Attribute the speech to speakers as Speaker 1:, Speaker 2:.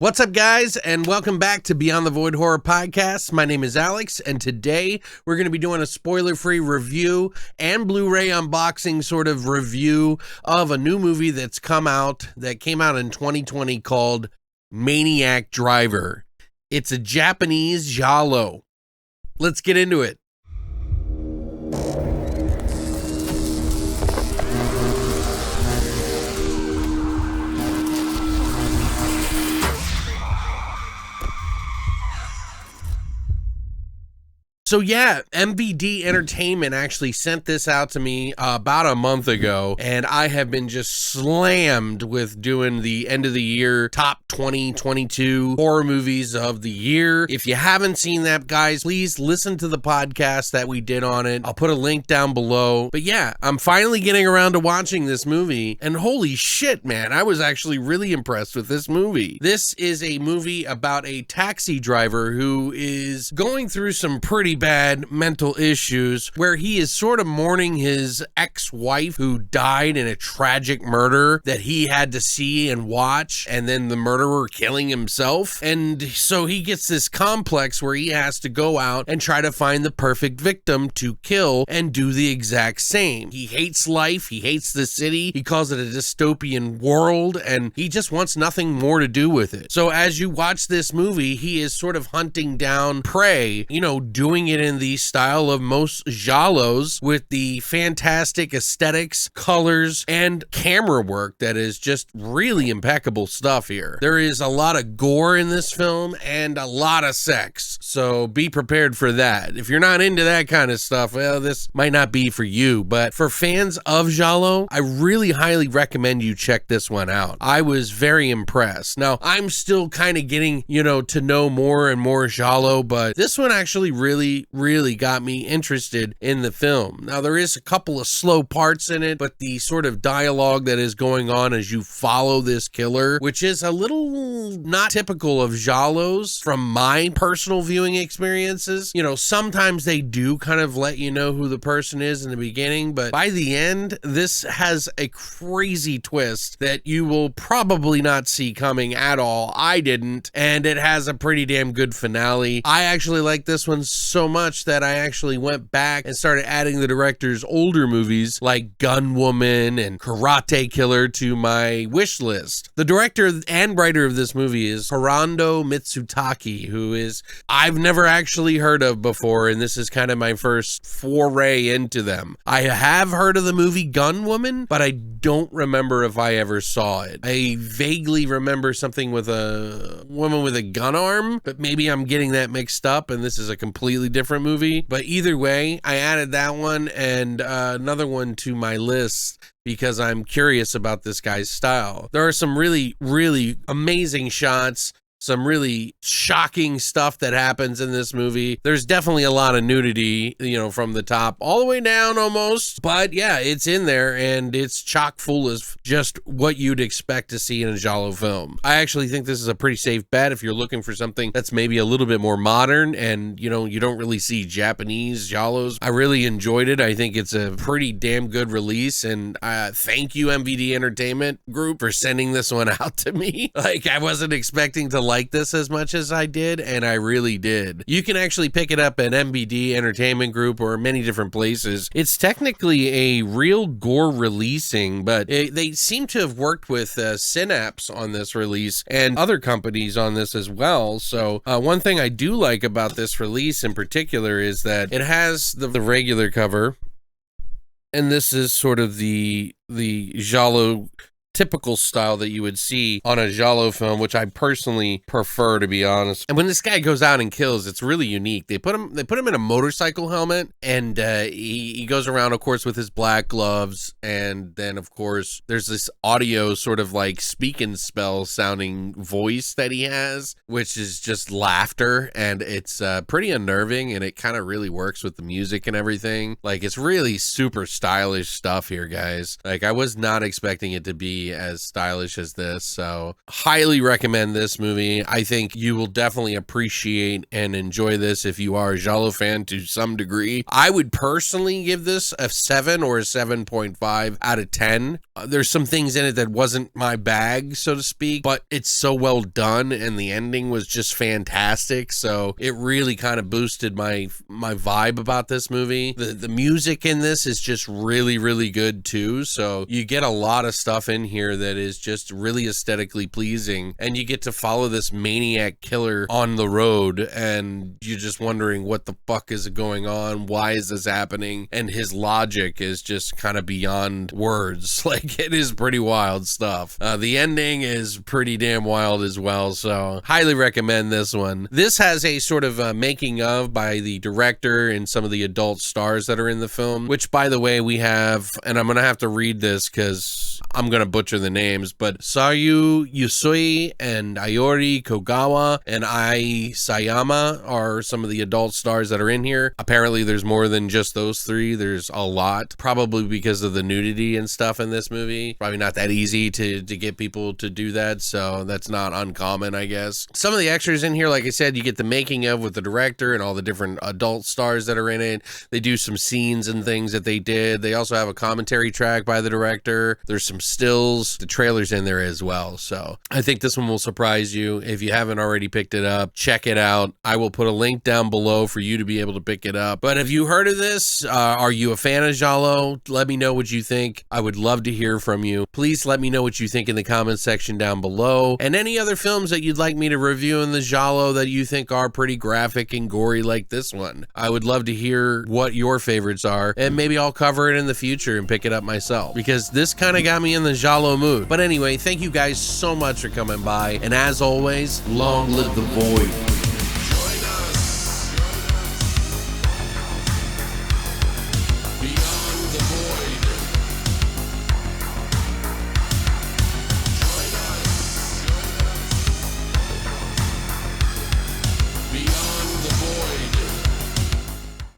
Speaker 1: What's up, guys, and welcome back to Beyond the Void Horror Podcast. My name is Alex, and today we're going to be doing a spoiler-free review and Blu-ray unboxing sort of review of a new movie that came out in 2020 called Maniac Driver. It's a Japanese giallo. Let's get into it. So yeah, MVD Entertainment actually sent this out to me about a month ago, and I have been just slammed with doing the end of the year top 2022 horror movies of the year. If you haven't seen that, guys, please listen to the podcast that we did on it. I'll put a link down below. But yeah, I'm finally getting around to watching this movie, and holy shit, man, I was actually really impressed with this movie. This is a movie about a taxi driver who is going through some pretty bad mental issues, where he is sort of mourning his ex-wife who died in a tragic murder that he had to see and watch, and then the murderer killing himself. And so he gets this complex where he has to go out and try to find the perfect victim to kill and do the exact same. He hates life, he hates the city, he calls it a dystopian world, and he just wants nothing more to do with it. So as you watch this movie, he is sort of hunting down prey, doing it in the style of most giallos, with the fantastic aesthetics, colors, and camera work that is just really impeccable stuff here. There is a lot of gore in this film and a lot of sex, so be prepared for that. If you're not into that kind of stuff, well, this might not be for you, but for fans of giallo, I really highly recommend you check this one out. I was very impressed. Now, I'm still kind of getting, to know more and more giallo, but this one actually really got me interested in the film. Now, there is a couple of slow parts in it, but the sort of dialogue that is going on as you follow this killer, which is a little not typical of giallos from my personal viewing experiences. Sometimes they do kind of let you know who the person is in the beginning, but by the end, this has a crazy twist that you will probably not see coming at all. I didn't, and it has a pretty damn good finale. I actually like this one so much that I actually went back and started adding the director's older movies like Gunwoman and Karate Killer to my wish list. The director and writer of this movie is Hirondo Mitsutake, who is I've never actually heard of before, and this is kind of my first foray into them. I have heard of the movie Gunwoman, but I don't remember if I ever saw it. I vaguely remember something with a woman with a gun arm, but maybe I'm getting that mixed up and this is a completely different movie. But either way, I added that one and another one to my list because I'm curious about this guy's style. There are some really amazing shots, some really shocking stuff that happens in this movie. There's definitely a lot of nudity, from the top all the way down almost. But yeah, it's in there and it's chock full of just what you'd expect to see in a giallo film. I actually think this is a pretty safe bet if you're looking for something that's maybe a little bit more modern and, you don't really see Japanese giallos. I really enjoyed it. I think it's a pretty damn good release, and thank you, MVD Entertainment Group, for sending this one out to me. Like, I wasn't expecting to like this as much as I did, and I really did. You can actually pick it up at MVD Entertainment Group or many different places. It's technically a real gore releasing, but they seem to have worked with Synapse on this release and other companies on this as well. So one thing I do like about this release in particular is that it has the regular cover, and this is sort of the giallo typical style that you would see on a giallo film, which I personally prefer, to be honest. And when this guy goes out and kills, it's really unique. They put him in a motorcycle helmet, and he goes around, of course, with his black gloves, and then of course there's this audio sort of like speak and spell sounding voice that he has, which is just laughter, and it's pretty unnerving, and it kind of really works with the music and everything. Like, it's really super stylish stuff here, guys. Like, I was not expecting it to be as stylish as this, so highly recommend this movie. I think you will definitely appreciate and enjoy this if you are a giallo fan to some degree. I would personally give this a 7 or a 7.5 out of 10. There's some things in it that wasn't my bag, so to speak, but it's so well done, and the ending was just fantastic. So it really kind of boosted my vibe about this movie. The music in this is just really, really good too. So you get a lot of stuff in here that is just really aesthetically pleasing, and you get to follow this maniac killer on the road, and you're just wondering what the fuck is going on, why is this happening, and his logic is just kind of beyond words. Like, it is pretty wild stuff. The ending is pretty damn wild as well, so highly recommend this one. This has a sort of making of by the director and some of the adult stars that are in the film, which, by the way, we have, and I'm gonna have to read this because I'm gonna butcher the names, but Sayu Yusui and Ayori Kogawa and Ai Sayama are some of the adult stars that are in here. Apparently there's more than just those three. There's a lot, probably because of the nudity and stuff in this movie. Probably not that easy to get people to do that, so that's not uncommon, I guess. Some of the extras in here, like I said, you get the making of with the director and all the different adult stars that are in it. They do some scenes and things that they did. They also have a commentary track by the director. There's some stills. The trailer's in there as well, so I think this one will surprise you. If you haven't already picked it up, check it out. I will put a link down below for you to be able to pick it up. But have you heard of this? Are you a fan of Giallo? Let me know what you think. I would love to hear from you. Please let me know what you think in the comments section down below, and any other films that you'd like me to review in the Giallo that you think are pretty graphic and gory like this one. I would love to hear what your favorites are, and maybe I'll cover it in the future and pick it up myself, because this kind of got me in the Giallo mood. But anyway, thank you guys so much for coming by, and as always, long live the void.